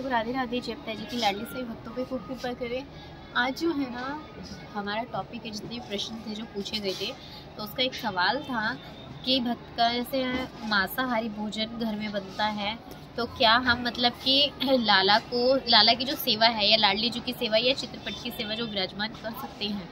लोग राधे राधे जय पिता जी की लाडली से भक्तों पे खूब कृपा करें। आज जो है ना हमारा टॉपिक है, जितने प्रश्न थे जो पूछे गए थे, तो उसका एक सवाल था कि भक्त का जैसे मांसाहारी भोजन घर में बनता है तो क्या हम मतलब कि लाला की जो सेवा है या लाडली जी की सेवा या चित्रपट की सेवा जो विराजमान कर सकते हैं।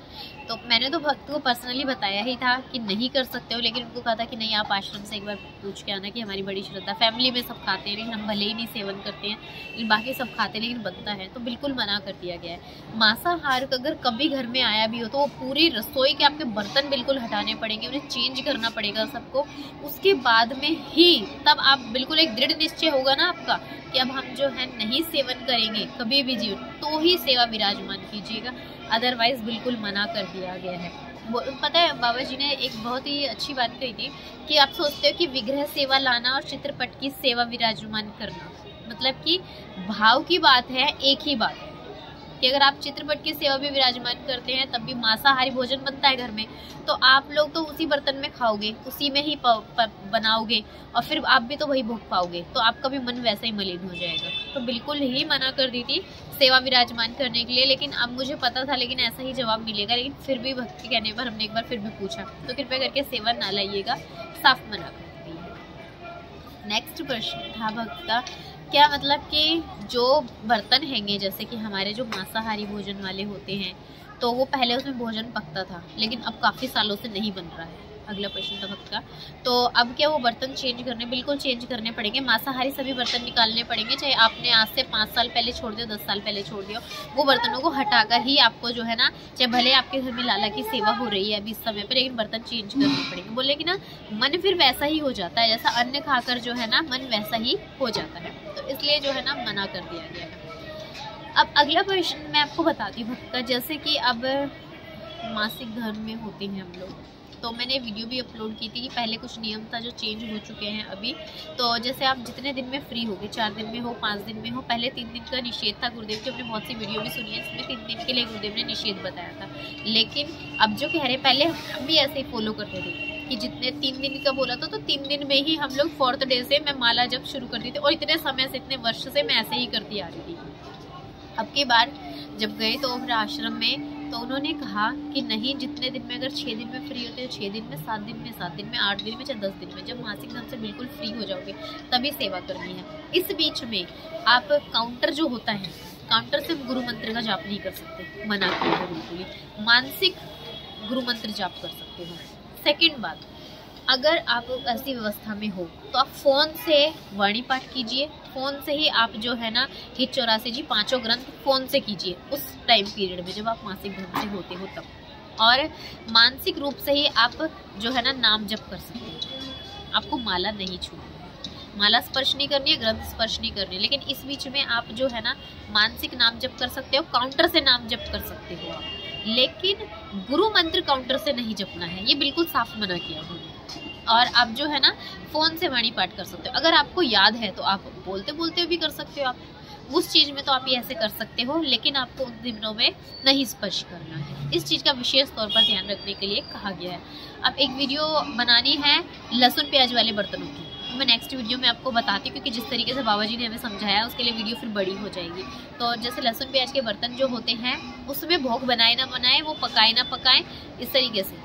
तो मैंने तो भक्त को पर्सनली बताया ही था कि नहीं कर सकते हो, लेकिन उनको कहा था कि नहीं आप आश्रम से एक बार पूछ के आना कि हमारी बड़ी श्रद्धा, फैमिली में सब खाते हैं लेकिन हम भले ही नहीं सेवन करते हैं, लेकिन बाकी सब खाते हैं लेकिन बनता है, तो बिल्कुल मना कर दिया गया है। मांसाहार अगर कभी घर में आया भी हो तो वो पूरी रसोई के आपके बर्तन बिल्कुल हटाने पड़ेंगे, उन्हें चेंज करना पड़ेगा सबको। उसके बाद में ही तब आप बिल्कुल एक दृढ़ निश्चय होगा ना आपका कि अब हम जो है नहीं सेवन करेंगे कभी भी जीवन, तो ही सेवा विराजमान कीजिएगा, अदरवाइज बिल्कुल मना कर दिया गया है। पता है बाबा जी ने एक बहुत ही अच्छी बात कही थी कि आप सोचते हो कि विग्रह सेवा लाना और चित्रपट की सेवा विराजमान करना, मतलब कि भाव की बात है, एक ही बात है कि अगर आप चित्रपट की सेवा भी विराजमान करते हैं तब भी मांसाहारी भोजन बनता है घर में, तो आप लोग तो उसी बर्तन में खाओगे, उसी में ही बनाओगे और फिर आप भी तो वही भोग पाओगे, तो आपका भी मन वैसा ही मलिन हो जाएगा। तो बिल्कुल ही मना कर दी थी सेवा विराजमान करने के लिए, लेकिन अब मुझे पता था लेकिन ऐसा ही जवाब मिलेगा, लेकिन फिर भी भक्त के कहने पर हमने एक बार फिर भी पूछा, तो कृपया करके सेवा ना लाइएगा, साफ मना कर दी है। नेक्स्ट प्रश्न था भक्त का, क्या मतलब कि जो बर्तन हैंगे जैसे कि हमारे जो मांसाहारी भोजन वाले होते हैं तो वो पहले उसमें भोजन पकता था लेकिन अब काफ़ी सालों से नहीं बन रहा है। अगला प्रश्न था भक्त का, तो अब क्या वो बर्तन चेंज करने, बिल्कुल चेंज करने पड़ेंगे, मांसाहारी सभी बर्तन निकालने पड़ेंगे, चाहे आपने आज से 5 साल पहले छोड़ दिया, 10 साल पहले छोड़ दिया, वो बर्तनों को हटाकर ही आपको जो है ना, चाहे भले आपके घर में लाला की सेवा हो रही है अभी इस समय पर, लेकिन बर्तन चेंज करने पड़ेंगे। बोले कि ना मन फिर वैसा ही हो जाता है, जैसा अन्न खाकर जो है ना मन वैसा ही हो जाता है, तो इसलिए जो है ना मना कर दिया गया है। अब अगला प्रश्न मैं आपको बताती हूँ भक्त का, जैसे कि अब मासिक धर्म में होते हैं हम लोग, तो मैंने वीडियो भी अपलोड की थी कि पहले कुछ नियम था जो चेंज हो चुके हैं अभी। तो जैसे आप जितने दिन में फ्री होगे, 4 दिन में हो, 5 दिन में हो, पहले 3 दिन का निषेध था, गुरुदेव की हमने बहुत सी वीडियो भी सुनी है, इसमें 3 दिन के लिए गुरुदेव ने निषेध बताया था, लेकिन अब जो कह रहे पहले हम भी ऐसे ही फॉलो करते थे कि जितने 3 दिन का बोला था तो 3 दिन में ही हम लोग 4th डे से मैं माला जब शुरू कर दी थी, और इतने समय से, इतने वर्ष से मैं ऐसे ही करती आ रही थी। अब की बार जब गए तो फिर आश्रम में, तो उन्होंने कहा कि नहीं, जितने दिन में, अगर 6 दिन में फ्री होते हो 6 दिन में, 7 दिन में, 7 दिन में, 8 दिन में, चाहे 10 दिन में, जब मासिक धर्म से बिल्कुल फ्री हो जाओगे तभी सेवा करनी है। इस बीच में आप काउंटर जो होता है, काउंटर से गुरु मंत्र का जाप नहीं कर सकते, मना किया है बिल्कुल ही, मानसिक गुरु मंत्र जाप कर सकते हो। सेकेंड बात, अगर आप ऐसी व्यवस्था में हो तो आप फ़ोन से वाणी पाठ कीजिए, फ़ोन से ही आप जो है ना हित 84 जी 5 ग्रंथ फ़ोन से कीजिए उस टाइम पीरियड में जब आप मासिक धर्म से होते हो तब, और मानसिक रूप से ही आप जो है ना नाम जप कर सकते हो। आपको माला नहीं छूनी है, माला स्पर्श नहीं करनी है, ग्रंथ स्पर्श नहीं करनी है, लेकिन इस बीच में आप जो है ना मानसिक नाम जप कर सकते हो, काउंटर से नाम जप कर सकते हो आप, लेकिन गुरु मंत्र काउंटर से नहीं जपना है, ये बिल्कुल साफ मना किया उन्होंने। और आप जो है ना फ़ोन से वाणी पाठ कर सकते हो, अगर आपको याद है तो आप बोलते बोलते भी कर सकते हो, आप उस चीज़ में तो आप ये ऐसे कर सकते हो, लेकिन आपको उन दिनों में नहीं स्पर्श करना है, इस चीज़ का विशेष तौर पर ध्यान रखने के लिए कहा गया है। अब एक वीडियो बनानी है लहसुन प्याज वाले बर्तनों की, मैं नेक्स्ट वीडियो में आपको बताती हूँ, क्योंकि जिस तरीके से बाबा जी ने हमें समझाया उसके लिए वीडियो फिर बड़ी हो जाएगी। तो जैसे लहसुन प्याज के बर्तन जो होते हैं उसमें भोग बनाए ना बनाए, वो पकाए ना पकाए, इस तरीके से।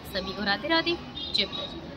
सभी को राधे राधे जय पिता जी।